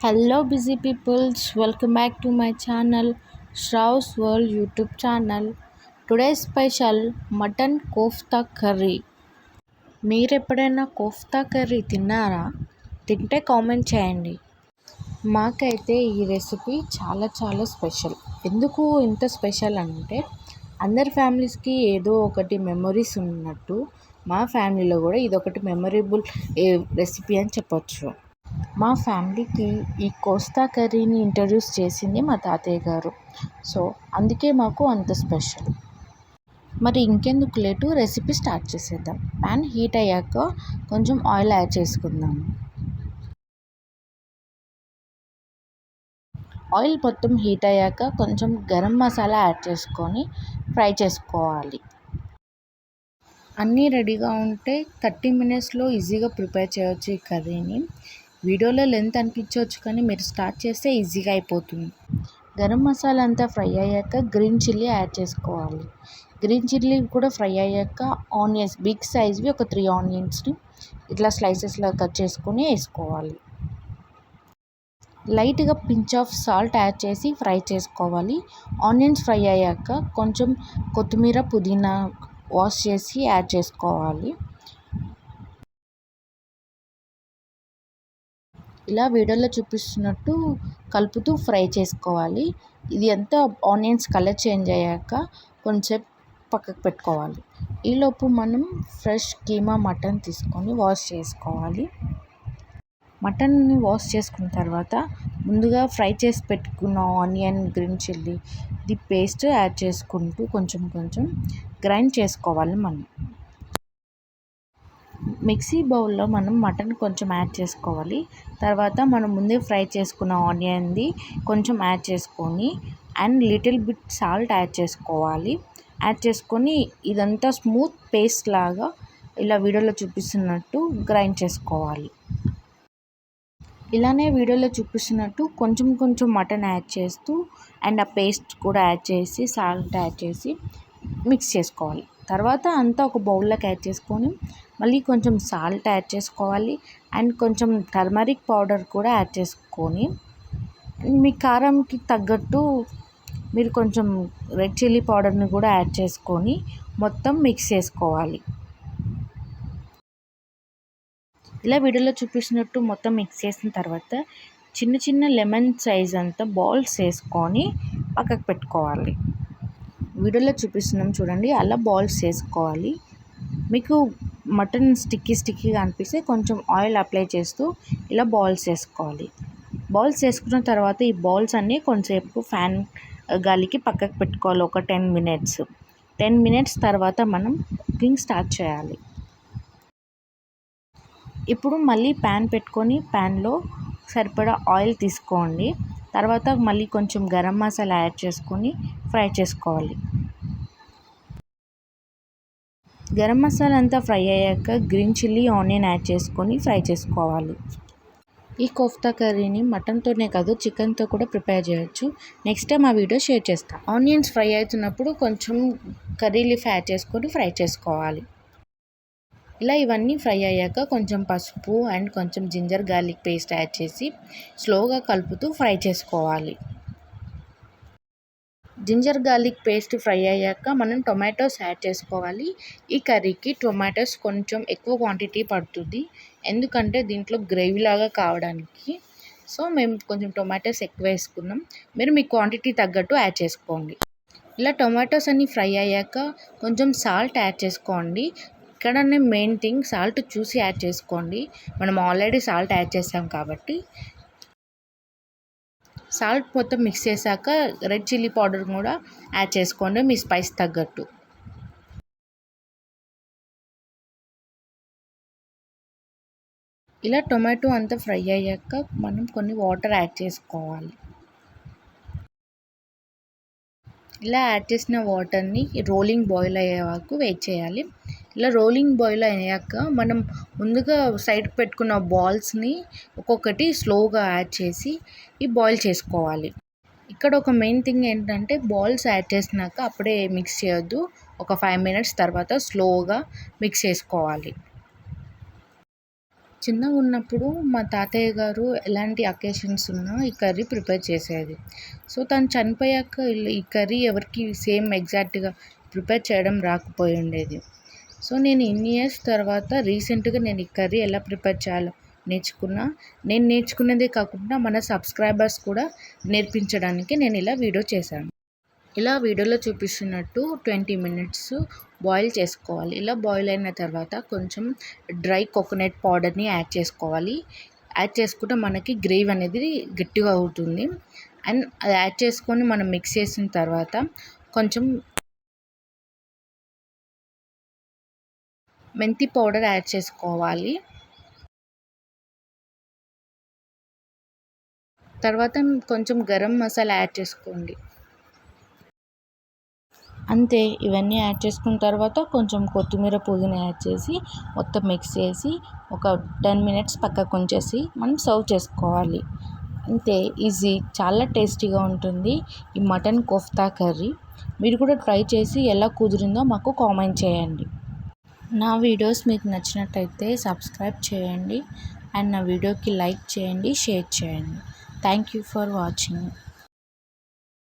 Hello, busy peoples. Welcome back to my channel, Shrav's World YouTube channel. Today's special mutton kofta curry. మీరు ఎప్పుడైనా kofta curry తిన్నారా? తింటే comment చేయండి. మాకైతే ఈ రెసిపీ చాలా చాలా స్పెషల్. ఎందుకు ఇంత స్పెషల్ అంటే అందరి ఫ్యామిలీస్కి ఏదో ఒకటి మెమొరీస్ ఉన్నట్టు మా ఫ్యామిలీలో కూడా ఇదొకటి మెమొరబుల్ రెసిపీ అని చెప్పొచ్చు. మా ఫ్యామిలీకి ఈ కోస్తా కర్రీని ఇంట్రడ్యూస్ చేసింది మా తాతయ్య గారు. సో అందుకే మాకు అంత స్పెషల్. మరి ఇంకెందుకు లేటు, రెసిపీ స్టార్ట్ చేసేద్దాం. ప్యాన్ హీట్ అయ్యాక కొంచెం ఆయిల్ యాడ్ చేసుకుందాం. ఆయిల్ మొత్తం హీట్ అయ్యాక కొంచెం గరం మసాలా యాడ్ చేసుకొని ఫ్రై చేసుకోవాలి. అన్నీ రెడీగా ఉంటే 30 మినిట్స్లో ఈజీగా ప్రిపేర్ చేయవచ్చు ఈ కర్రీని. వీడియోలో లెంత్ అనిపించవచ్చు కానీ మీరు స్టార్ట్ చేస్తే ఈజీగా అయిపోతుంది. గరం మసాలా అంతా ఫ్రై అయ్యాక గ్రీన్ చిల్లీ యాడ్ చేసుకోవాలి. గ్రీన్ చిల్లీ కూడా ఫ్రై అయ్యాక ఆనియన్స్, బిగ్ సైజ్వి ఒక 3 ఆనియన్స్ని ఇట్లా స్లైసెస్లో కట్ చేసుకొని వేసుకోవాలి. లైట్గా పించ్ ఆఫ్ సాల్ట్ యాడ్ చేసి ఫ్రై చేసుకోవాలి. ఆనియన్స్ ఫ్రై అయ్యాక కొంచెం కొత్తిమీర, పుదీనా వాష్ చేసి యాడ్ చేసుకోవాలి. ఇలా వీడియోలో చూపిస్తున్నట్టు కలుపుతూ ఫ్రై చేసుకోవాలి. ఇది అంతా ఆనియన్స్ కలర్ చేంజ్ అయ్యాక కొంచెంసేపు పక్కకు పెట్టుకోవాలి. ఈలోపు మనం ఫ్రెష్ కీమా మటన్ తీసుకొని వాష్ చేసుకోవాలి. మటన్ని వాష్ చేసుకున్న తర్వాత ముందుగా ఫ్రై చేసి పెట్టుకున్న ఆనియన్, గ్రీన్ చిల్లీ ఇది పేస్ట్ యాడ్ చేసుకుంటూ కొంచెం కొంచెం గ్రైండ్ చేసుకోవాలి. మిక్సీ బౌల్లో మనం మటన్ కొంచెం యాడ్ చేసుకోవాలి. తర్వాత మనం ముందే ఫ్రై చేసుకున్న ఆనియన్ది కొంచెం యాడ్ చేసుకొని and little bit salt add చేసుకోవాలి. యాడ్ చేసుకొని ఇదంతా స్మూత్ పేస్ట్ లాగా ఇలా వీడియోలో చూపిస్తున్నట్టు గ్రైండ్ చేసుకోవాలి. ఇలానే వీడియోలో చూపిస్తున్నట్టు కొంచెం కొంచెం మటన్ యాడ్ చేస్తూ అండ్ ఆ పేస్ట్ కూడా యాడ్ చేసి సాల్ట్ యాడ్ చేసి మిక్స్ చేసుకోవాలి. తర్వాత అంతా ఒక బౌల్లోకి యాడ్ చేసుకొని మళ్ళీ కొంచెం సాల్ట్ యాడ్ చేసుకోవాలి అండ్ కొంచెం టర్మరిక్ పౌడర్ కూడా యాడ్ చేసుకొని మీ కారంకి తగ్గట్టు మీరు కొంచెం రెడ్ చిల్లీ పౌడర్ని కూడా యాడ్ చేసుకొని మొత్తం మిక్స్ చేసుకోవాలి. ఇలా వీడియోలో చూపిస్తున్నట్టు మొత్తం మిక్స్ చేసిన తర్వాత చిన్న చిన్న లెమన్ సైజ్ అంతా బాల్స్ వేసుకొని పక్కకు పెట్టుకోవాలి. వీడియోలో చూపిస్తున్నాం చూడండి, అలా బాల్స్ చేసుకోవాలి. మీకు మటన్ స్టిక్కీగా అనిపిస్తే కొంచెం ఆయిల్ అప్లై చేస్తూ ఇలా బాల్స్ వేసుకోవాలి. బాల్స్ వేసుకున్న తర్వాత ఈ బాల్స్ అన్నీ కొంచెంసేపు ఫ్యాన్ గాలికి పక్కకు పెట్టుకోవాలి. ఒక 10 మినిట్స్. 10 మినిట్స్ తర్వాత మనం కుకింగ్ స్టార్ట్ చేయాలి. ఇప్పుడు మళ్ళీ ప్యాన్ పెట్టుకొని ప్యాన్లో సరిపడా ఆయిల్ తీసుకోండి. తర్వాత మళ్ళీ కొంచెం గరం మసాలా యాడ్ చేసుకొని ఫ్రై చేసుకోవాలి. గరం మసాలా అంతా ఫ్రై అయ్యాక గ్రీన్ చిల్లీ, ఆనియన్ యాడ్ చేసుకొని ఫ్రై చేసుకోవాలి. ఈ కోఫ్తా కర్రీని మటన్తోనే కాదు చికెన్తో కూడా ప్రిపేర్ చేయొచ్చు. నెక్స్ట్ టైం ఆ వీడియో షేర్ చేస్తాను. ఆనియన్స్ ఫ్రై అవుతున్నప్పుడు కొంచెం కర్రీ లీఫ్ యాడ్ చేసుకొని ఫ్రై చేసుకోవాలి. ఇలా ఇవన్నీ ఫ్రై అయ్యాక కొంచెం పసుపు అండ్ కొంచెం జింజర్ గార్లిక్ పేస్ట్ యాడ్ చేసి స్లోగా కలుపుతూ ఫ్రై చేసుకోవాలి. జింజర్ గార్లిక్ పేస్ట్ ఫ్రై అయ్యాక మనం టొమాటోస్ యాడ్ చేసుకోవాలి. ఈ కర్రీకి టొమాటోస్ కొంచెం ఎక్కువ క్వాంటిటీ పడుతుంది, ఎందుకంటే దీంట్లో గ్రేవీ లాగా కావడానికి. సో మేము కొంచెం టొమాటోస్ ఎక్కువ వేసుకున్నాం. మీరు మీ క్వాంటిటీ తగ్గట్టు యాడ్ చేసుకోండి. ఇలా టొమాటోస్ అన్నీ ఫ్రై అయ్యాక కొంచెం సాల్ట్ యాడ్ చేసుకోండి. ఇక్కడనే మెయిన్ థింగ్, సాల్ట్ చూసి యాడ్ చేసుకోండి. మనం ఆల్రెడీ సాల్ట్ యాడ్ చేసాం కాబట్టి. సాల్ట్ మొత్తం మిక్స్ చేశాక రెడ్ చిల్లీ పౌడర్ కూడా యాడ్ చేసుకోండి మీ స్పైస్ తగ్గట్టు. ఇలా టొమాటో అంతా ఫ్రై అయ్యాక మనం కొన్ని వాటర్ యాడ్ చేసుకోవాలి. ఇలా యాడ్ చేసిన వాటర్ని రోలింగ్ బాయిల్ అయ్యే వరకు వెయిట్ చేయాలి. ఇలా రోలింగ్ బాయిల్ అయ్యాక మనం ముందుగా సైడ్కి పెట్టుకున్న బాల్స్ని ఒక్కొక్కటి స్లోగా యాడ్ చేసి బాయిల్ చేసుకోవాలి. ఇక్కడ ఒక మెయిన్ థింగ్ ఏంటంటే బాల్స్ యాడ్ చేసినాక అప్పుడే మిక్స్ చేయొద్దు. ఒక 5 మినిట్స్ తర్వాత స్లోగా మిక్స్ చేసుకోవాలి. చిన్నగా ఉన్నప్పుడు మా తాతయ్య గారు ఎలాంటి అకేషన్స్ ఉన్నా ఈ కర్రీ ప్రిపేర్ చేసేది. సో తను చనిపోయాక ఈ కర్రీ ఎవరికి సేమ్ ఎగ్జాక్ట్గా ప్రిపేర్ చేయడం రాకపోయి ఉండేది. సో నేను ఇన్ని ఇయర్స్ తర్వాత రీసెంట్గా నేను ఈ కర్రీ ఎలా ప్రిపేర్ చేయాలో నేర్చుకున్నా. నేను నేర్చుకున్నదే కాకుండా మన సబ్స్క్రైబర్స్ కూడా నేర్పించడానికి నేను ఇలా వీడియో చేశాను. ఇలా వీడియోలో చూపిస్తున్నట్టు 20 మినిట్స్ బాయిల్ చేసుకోవాలి. ఇలా బాయిల్ అయిన తర్వాత కొంచెం డ్రై కోకోనట్ పౌడర్ని యాడ్ చేసుకోవాలి. యాడ్ చేసుకుంటే మనకి గ్రేవీ అనేది గట్టిగా అవుతుంది. అండ్ అది యాడ్ చేసుకొని మనం మిక్స్ చేసిన తర్వాత కొంచెం మెంతి పౌడర్ యాడ్ చేసుకోవాలి. తర్వాత కొంచెం గరం మసాలా యాడ్ చేసుకోండి. అంతే, ఇవన్నీ యాడ్ చేసుకున్న తర్వాత కొంచెం కొత్తిమీర పుదీనా యాడ్ చేసి మొత్తం మిక్స్ చేసి ఒక 10 మినిట్స్ పక్కకు ఉంచేసి మనం సర్వ్ చేసుకోవాలి. అంతే, ఈజీ, చాలా టేస్టీగా ఉంటుంది ఈ మటన్ కోఫ్తా కర్రీ. మీరు కూడా ట్రై చేసి ఎలా కుదిరిందో మాకు కామెంట్ చేయండి. నా వీడియోస్ మీకు నచ్చినట్టయితే సబ్స్క్రైబ్ చేయండి అండ్ నా వీడియోకి లైక్ చేయండి, షేర్ చేయండి. Thank you for watching.